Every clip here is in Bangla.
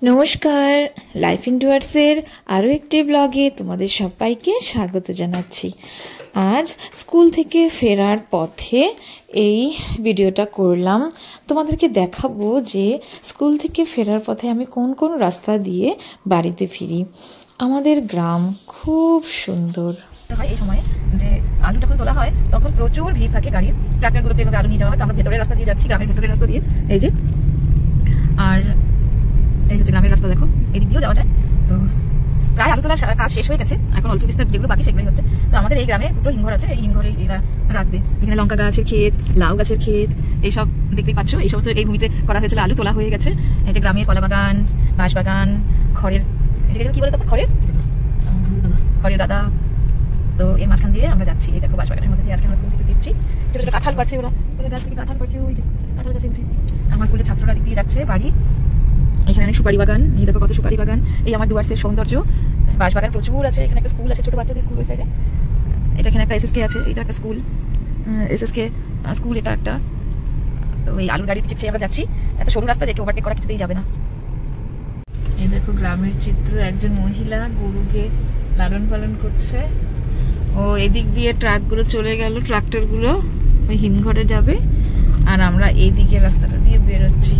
নমস্কার, লাইফ ইন ডুয়ার্সের আরও একটি ব্লগে তোমাদের সবাইকে স্বাগত জানাচ্ছি। আজ স্কুল থেকে ফেরার পথে এই ভিডিওটা করলাম। তোমাদেরকে দেখাবো যে স্কুল থেকে ফেরার পথে আমি কোন কোন রাস্তা দিয়ে বাড়িতে ফিরি। আমাদের গ্রাম খুব সুন্দর। এই সময় যে আলু যখন তোলা হয় তখন প্রচুর ভিড় থাকে গাড়ির, ট্রাক্টরগুলোতে এভাবে আলু নিয়ে যাওয়া হয়। তো আমরা ভেতরের রাস্তা দিয়ে যাচ্ছি, গ্রামের ভেতরের রাস্তা দিয়ে। এই যে আর এই হচ্ছে গ্রামের রাস্তা, দেখো এদিক দিয়েও যাওয়া যায়। তো প্রায় আলু তোলার কাজ শেষ হয়ে গেছে, এখন অল্প বিস্তার যেগুলো বাকি সেগুলোই হচ্ছে। তো আমাদের এই গ্রামে দুটো হিমঘর আছে, এই হিমঘরে এরা রাখবে। এখানে লঙ্কা গাছের ক্ষেত, লাউ গাছের ক্ষেত, এইসব দেখতেই পাচ্ছ। এই সমস্ত এই ভূমিতে করা হয়েছিল, আলু তোলা হয়ে গেছে। এই যে গ্রামের কলা বাগান, বাঁশ বাগান, খড়ের কি বলে, তারপর খড়ের দাদা। তো এর মাঝখান দিয়ে আমরা যাচ্ছি। এই দেখো বাঁশ বাগানের মধ্যে দিয়ে আজকে আমরা স্কুল থেকে ফিরছি। ছোটো ছোটো কাঁঠাল পাচ্ছে, ওরা গাছ থেকে কাঁঠাল পাচ্ছে, ওই যে কাঁঠাল গাছে উঠে আমার স্কুলের ছাত্ররা দিক দিয়ে যাচ্ছে বাড়ি। এখানে সুপারি বাগান, এই দেখো কত সুপারি বাগান। এই আমার ডুয়ার্সের সৌন্দর্য। বাঁশ বাগান প্রচুর আছে। এখানে একটা স্কুল আছে, ছোট বাচ্চাদের স্কুল ওই সাইডে। এটা এখানে একটা এসএসকে আছে, এটা একটা স্কুল, এসএসকে স্কুল এটা একটা। তো এই আলুর গাড়ি পিছিয়ে আমরা যাচ্ছি। এত সরু রাস্তা যে কেউ ওভারটেক করা কিছুতেই যাবে না। এই দেখো গ্রামের চিত্র, একজন মহিলা গরুকে লালন পালন করছে। ও এদিক দিয়ে ট্রাকগুলো চলে গেল, ট্রাক্টরগুলো ওই হিমঘরে যাবে, আর আমরা এই দিকের রাস্তাটা দিয়ে বেরোচ্ছি।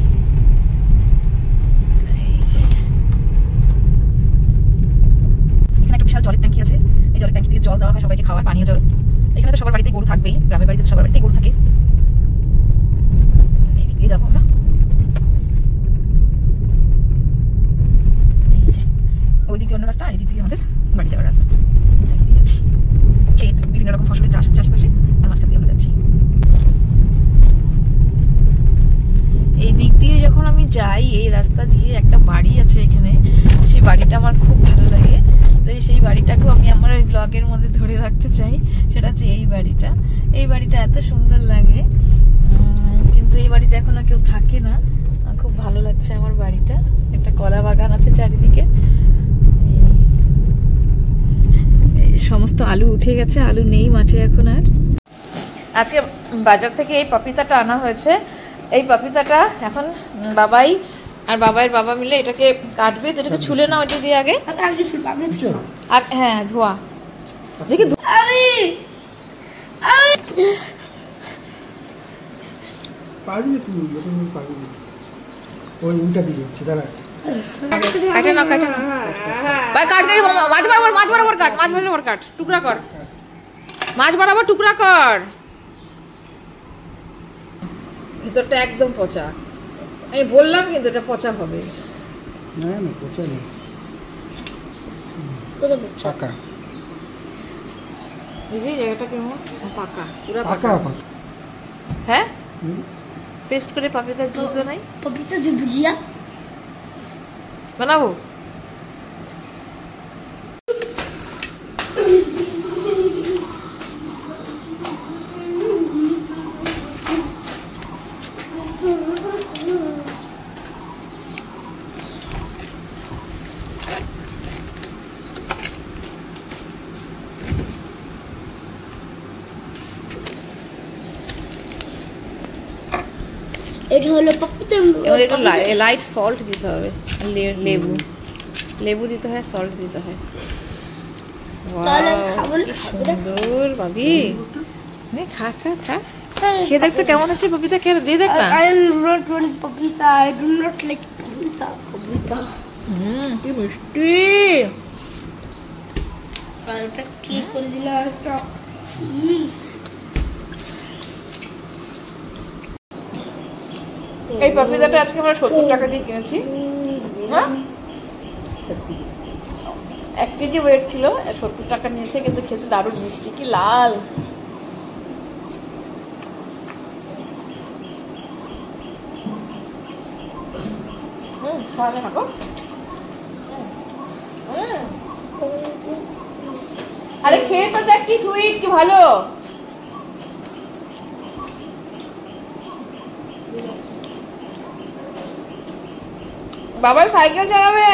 বিশাল জলের ট্যাঙ্কি আছে, এই জলের ট্যাঙ্কি থেকে জল দেওয়া হয় সবাইকে, খাওয়ার পানীয় জল। এখানে তো সবার বাড়িতে গরু থাকবেই, গ্রামের বাড়িতে সবার বাড়িতে গরু থাকে। এই দিক দিয়ে যাবো আমরা। ওই দিক দিয়ে অন্য রাস্তা, আর এই দিক দিয়ে আমাদের বাড়ি যাওয়ার রাস্তা। যাচ্ছি ক্ষেত, বিভিন্ন রকম ফসলের চাষ হচ্ছে আশেপাশে, আর মাঝখান দিয়ে আমরা যাচ্ছি। এই দিক দিয়ে যখন আমি যাই, এই রাস্তা দিয়ে একটা বাড়ি আছে এখানে, সেই বাড়িটা আমার খুব ভালো লাগে। তো সেই বাড়িটাকেও আমি আমার ওই ব্লগের মধ্যে ধরে রাখতে চাই। সেটা হচ্ছে এই বাড়িটা। এই বাড়িটা এত সুন্দর লাগে, কিন্তু এই বাড়িতে এখনো কেউ থাকে না। খুব ভালো লাগছে আমার বাড়িটা। একটা কলা বাগান আছে চারিদিকে। সমস্ত আলু উঠে গেছে, আলু নেই মাঠে এখন আর। আজকে বাজার থেকে এই পাপিতাটা আনা হয়েছে। এই পাপিতাটা এখন বাবাই আর বাবাইয়ের বাবা মিলে এটাকে কাটবে। তো এটাকে ছুলে নাও এটা দিয়ে আগে। আর হ্যাঁ, ধোয়া দেখি টুকরা কর, মাছ বরাবর টুকরা কর। ভিতরটা একদম পচা, আমি বললাম কিন্তু এটা পচা হবে না। না পচা নেই, পাকা। এই যে জায়গাটা কেমন পাকা, পুরো পাকা। হ্যাঁ, পেস্ট করে পাপিতা জুস বানাই, পাপিতা যে ভুজিয়া বানাবো। এটা হলো পাপিতা, এটা লাইট সল্ট দিতে হবে, লেবু লেবু দিতে হয়, সল্ট দিতে হয়। সুন্দর ভাবি, খা খা খা, খেয়ে দেখ তো কেমন হচ্ছে পাপিতা। খেয়ে দিয়ে দেখ না। কি মিষ্টি। কি করে দিলাম। এই পাপিতাটা আজকে আমরা 70 টাকা দিয়ে কিনেছি। হ্যাঁ, 1 কেজি ওয়েট ছিল, 70 টাকা নিয়েছে, কিন্তু খেতে দারুণ মিষ্টি। কি লাল। থাকো। আরে খেয়ে তো দেখ কি সুইট, কি ভালো। বাবা সাইকেল চালাবে।